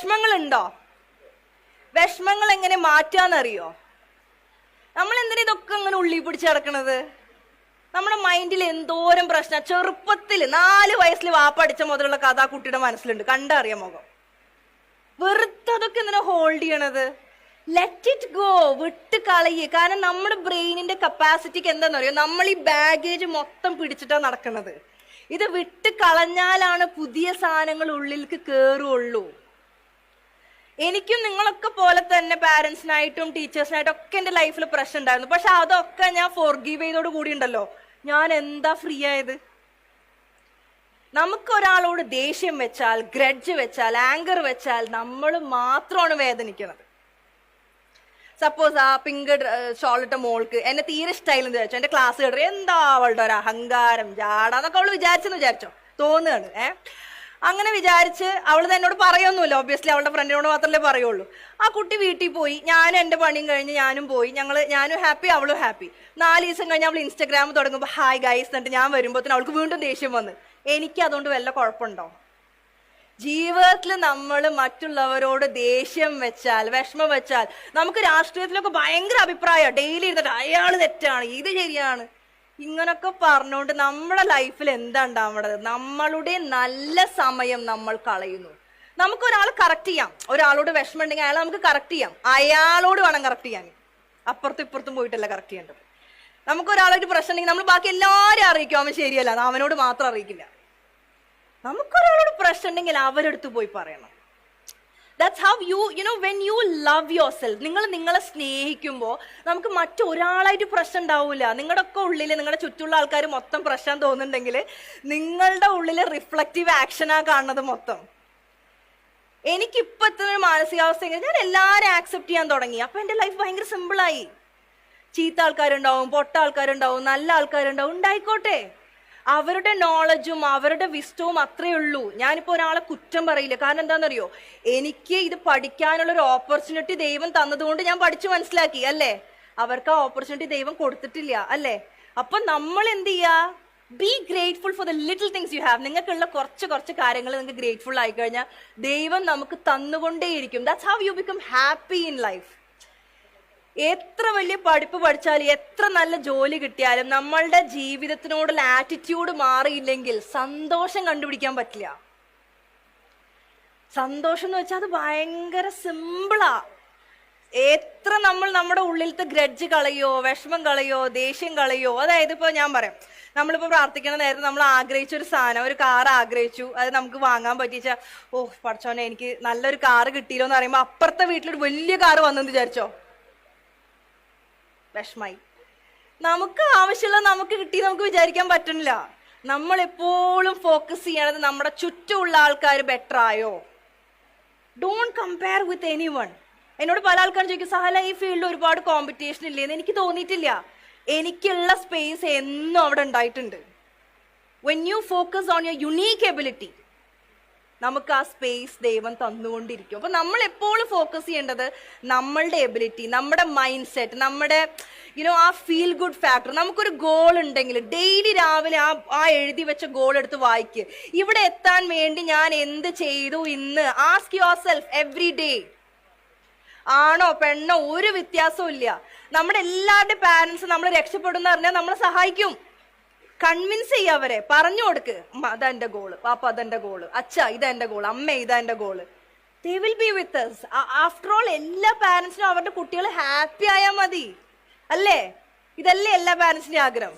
വിഷമങ്ങളുണ്ടോ? വിഷമങ്ങൾ എങ്ങനെ മാറ്റാന്നറിയോ? നമ്മൾ എന്തിനാ ഇതൊക്കെ ഇങ്ങനെ ഉള്ളി പിടിച്ച് കിടക്കണത്? നമ്മുടെ മൈൻഡിൽ എന്തോരം പ്രശ്നം. ചെറുപ്പത്തിൽ 4 വയസ്സിൽ വാപ്പ അടിച്ച മുതലുള്ള കഥ ആ കുട്ടിയുടെ മനസ്സിലുണ്ട്, കണ്ടറിയാം മുഖം. വെറുതെ അതൊക്കെ എന്തിനാ ഹോൾഡ് ചെയ്യണത്? ലെറ്റ് ഇറ്റ് ഗോ, വിട്ട് കളയ്. കാരണം നമ്മുടെ ബ്രെയിനിന്റെ കപ്പാസിറ്റിക്ക് എന്താന്ന് അറിയോ, നമ്മൾ ഈ ബാഗേജ് മൊത്തം പിടിച്ചിട്ടാ നടക്കുന്നത്. ഇത് വിട്ട് കളഞ്ഞാലാണ് പുതിയ സാധനങ്ങൾ ഉള്ളിലേക്ക് കേറുള്ളൂ. എനിക്കും നിങ്ങളൊക്കെ പോലെ തന്നെ പാരന്റ്സിനായിട്ടും ടീച്ചേഴ്സിനായിട്ടും ഒക്കെ എൻ്റെ ലൈഫിൽ പ്രശ്നം ഉണ്ടായിരുന്നു. പക്ഷെ അതൊക്കെ ഞാൻ ഫോർഗീവ് ചെയ്തോട് കൂടി ഉണ്ടല്ലോ, ഞാൻ എന്താ ഫ്രീ ആയത്. നമുക്ക് ഒരാളോട് ദേഷ്യം വെച്ചാൽ, ഗ്രഡ്ജ് വെച്ചാൽ, ആങ്കർ വെച്ചാൽ നമ്മൾ മാത്രമാണ് വേദനിക്കുന്നത്. സപ്പോസ് ആ പിങ്ക് ഷോളിട്ട മോൾക്ക് എന്നെ തീരെ ഇഷ്ടമായില്ലെന്ന് വിചാരിച്ചോ, എന്റെ ക്ലാസ് കേട്ടർ എന്താ അവളുടെ ഒരു അഹങ്കാരം, ജാടാന്നൊക്കെ അവള് വിചാരിച്ചെന്ന് വിചാരിച്ചോ, തോന്നുകയാണ്. അങ്ങനെ വിചാരിച്ച് അവൾ എന്നോട് പറയൊന്നുമില്ല, ഒബ്വിയസ്ലി അവളുടെ ഫ്രണ്ടിനോട് മാത്രമല്ലേ പറയുള്ളൂ. ആ കുട്ടി വീട്ടിൽ പോയി, ഞാനും എൻ്റെ പണിയും കഴിഞ്ഞ് ഞാനും പോയി, ഞാനും ഹാപ്പി അവളും ഹാപ്പി. 4 ദിവസം കഴിഞ്ഞ് അവൾ ഇൻസ്റ്റാഗ്രാം തുടങ്ങുമ്പോൾ ഹായ് ഗൈസ് എന്നിട്ട് ഞാൻ വരുമ്പോഴത്തേനും അവൾക്ക് വീണ്ടും ദേഷ്യം വന്ന്. എനിക്ക് അതുകൊണ്ട് വല്ല കുഴപ്പമുണ്ടോ? ജീവിതത്തിൽ നമ്മൾ മറ്റുള്ളവരോട് ദേഷ്യം വെച്ചാൽ, വിഷമം വെച്ചാൽ, നമുക്ക് രാഷ്ട്രീയത്തിലൊക്കെ ഭയങ്കര അഭിപ്രായം, ഡെയിലി ഇരുന്നിട്ട് അയാൾ തെറ്റാണ്, ഇത് ശരിയാണ്, ഇങ്ങനൊക്കെ പറഞ്ഞുകൊണ്ട് നമ്മുടെ ലൈഫിൽ എന്താ ഉണ്ടാവേണ്ടത്? നമ്മളുടെ നല്ല സമയം നമ്മൾ കളയുന്നു. നമുക്ക് ഒരാളെ കറക്റ്റ് ചെയ്യാം, ഒരാളോട് വിഷമം ഉണ്ടെങ്കിൽ അയാളെ നമുക്ക് കറക്റ്റ് ചെയ്യാം, അയാളോട് വേണം കറക്റ്റ് ചെയ്യാൻ, അപ്പുറത്തും ഇപ്പുറത്തും പോയിട്ടല്ല കറക്റ്റ് ചെയ്യേണ്ടത്. നമുക്കൊരാളായിട്ട് പ്രശ്നം ഉണ്ടെങ്കിൽ നമ്മൾ ബാക്കി എല്ലാവരും അറിയിക്കും അവൻ ശരിയല്ല, അവനോട് മാത്രം അറിയിക്കില്ല. നമുക്കൊരാളോട് പ്രശ്നം ഉണ്ടെങ്കിൽ അവരെടുത്ത് പോയി പറയണം. That's how when you love yourself, നിങ്ങൾ നിങ്ങളെ സ്നേഹിക്കുമ്പോൾ നമുക്ക് മറ്റൊരാളായിട്ട് പ്രശ്നം ഉണ്ടാവില്ല. നിങ്ങളുടെ ഒക്കെ ഉള്ളിൽ നിങ്ങളുടെ ചുറ്റുള്ള ആൾക്കാർ മൊത്തം പ്രശ്നം തോന്നുന്നുണ്ടെങ്കിൽ നിങ്ങളുടെ ഉള്ളിൽ റിഫ്ലക്റ്റീവ് ആക്ഷനാ കാണുന്നത് മൊത്തം. എനിക്കിപ്പോ ഇത്ര മാനസികാവസ്ഥ ഞാൻ എല്ലാവരും ആക്സെപ്റ്റ് ചെയ്യാൻ തുടങ്ങി. അപ്പൊ എന്റെ ലൈഫ് ഭയങ്കര സിമ്പിളായി. ചീത്ത ആൾക്കാരുണ്ടാവും, പൊട്ട ആൾക്കാരുണ്ടാവും, നല്ല ആൾക്കാരുണ്ടാവും, ഉണ്ടായിക്കോട്ടെ. അവരുടെ നോളജും അവരുടെ വിസ്റ്റവും അത്രേ ഉള്ളൂ. ഞാനിപ്പോ ഒരാളെ കുറ്റം പറയില്ല. കാരണം എന്താണെന്നറിയോ, എനിക്ക് ഇത് പഠിക്കാനുള്ള ഒരു ഓപ്പർച്യൂണിറ്റി ദൈവം തന്നതുകൊണ്ട് ഞാൻ പഠിച്ചു മനസ്സിലാക്കി, അല്ലേ? അവർക്ക് ആ ഓപ്പർച്യൂണിറ്റി ദൈവം കൊടുത്തിട്ടില്ല, അല്ലേ? അപ്പൊ നമ്മൾ എന്ത് ചെയ്യാ? Be grateful for the little things you have. നിങ്ങൾക്കുള്ള കുറച്ച് കാര്യങ്ങൾ നിങ്ങൾക്ക് ഗ്രേറ്റ്ഫുൾ ആയി കഴിഞ്ഞാൽ ദൈവം നമുക്ക് തന്നുകൊണ്ടേയിരിക്കും. That's how you become happy in life. എത്ര വലിയ പഠിപ്പ് പഠിച്ചാലും എത്ര നല്ല ജോലി കിട്ടിയാലും നമ്മളുടെ ജീവിതത്തിനോടുള്ള ആറ്റിറ്റ്യൂഡ് മാറിയില്ലെങ്കിൽ സന്തോഷം കണ്ടുപിടിക്കാൻ പറ്റില്ല. സന്തോഷം എന്ന് വെച്ചാൽ അത് ഭയങ്കര സിമ്പിളാ. എത്ര നമ്മൾ നമ്മുടെ ഉള്ളിലത്തെ ഗ്രഡ്ജ് കളയോ, വിഷമം കളയോ, ദേഷ്യം കളയോ, അതായത് ഇപ്പൊ ഞാൻ പറയാം, നമ്മളിപ്പോ പ്രാർത്ഥിക്കണ നേരത്തെ നമ്മൾ ആഗ്രഹിച്ചൊരു സാധനം, ഒരു കാർ ആഗ്രഹിച്ചു, അത് നമുക്ക് വാങ്ങാൻ പറ്റിച്ച, ഓ പഠിച്ചോനെ എനിക്ക് നല്ലൊരു കാറ് കിട്ടിയില്ലോ എന്ന് പറയുമ്പോ അപ്പുറത്തെ വീട്ടിലൊരു വലിയ കാറ് വന്നെന്ന് വിചാരിച്ചോ, വിഷമായി. നമുക്ക് ആവശ്യമുള്ളത് നമുക്ക് കിട്ടി നമുക്ക് വിചാരിക്കാൻ പറ്റുന്നില്ല. നമ്മൾ എപ്പോഴും ഫോക്കസ് ചെയ്യണത് നമ്മുടെ ചുറ്റുമുള്ള ആൾക്കാർ ബെറ്റർ ആയോ. Don't compare with anyone. എന്നോട് പല ആൾക്കാരും ചോദിക്കും, സഹല ഈ ഫീൽഡിൽ ഒരുപാട് കോമ്പറ്റീഷൻ ഇല്ലേന്ന്. എനിക്ക് തോന്നിയിട്ടില്ല. എനിക്കുള്ള സ്പേസ് എന്നും അവിടെ ഉണ്ടായിട്ടുണ്ട്. When you focus on your unique ability, നമുക്ക് ആ സ്പേസ് ദൈവം തന്നുകൊണ്ടിരിക്കും. അപ്പൊ നമ്മൾ എപ്പോഴും ഫോക്കസ് ചെയ്യേണ്ടത് നമ്മളുടെ എബിലിറ്റി, നമ്മുടെ മൈൻഡ് സെറ്റ്, നമ്മുടെ ആ ഫീൽ ഗുഡ് ഫാക്ടർ. നമുക്കൊരു ഗോൾ ഉണ്ടെങ്കിൽ ഡെയിലി രാവിലെ ആ എഴുതി വെച്ച ഗോൾ എടുത്ത് വായിക്കുക. ഇവിടെ എത്താൻ വേണ്ടി ഞാൻ എന്ത് ചെയ്തു ഇന്ന്? Ask your self every day. ആണോ പെണ്ണോ ഒരു വ്യത്യാസവും ഇല്ല. നമ്മുടെ എല്ലാവരുടെ പാരന്റ്സ് നമ്മൾ രക്ഷപ്പെടുന്ന പറഞ്ഞാൽ നമ്മളെ സഹായിക്കും. കൺവിൻസ് ചെയ്യ അവരെ, പറഞ്ഞു കൊടുക്ക്, അതെന്റെ ഗോള്, പാപ്പ അതെന്റെ ഗോള്, അച്ഛ ഇതെന്റെ ഗോള്, അമ്മ ഇതെന്റെ goal. They will be with us. After all, എല്ലാ പാരന്റ്സിനും അവരുടെ കുട്ടികൾ ഹാപ്പി ആയാൽ മതി, അല്ലേ? ഇതല്ലേ എല്ലാ പാരന്റ്സിന്റെ ആഗ്രഹം.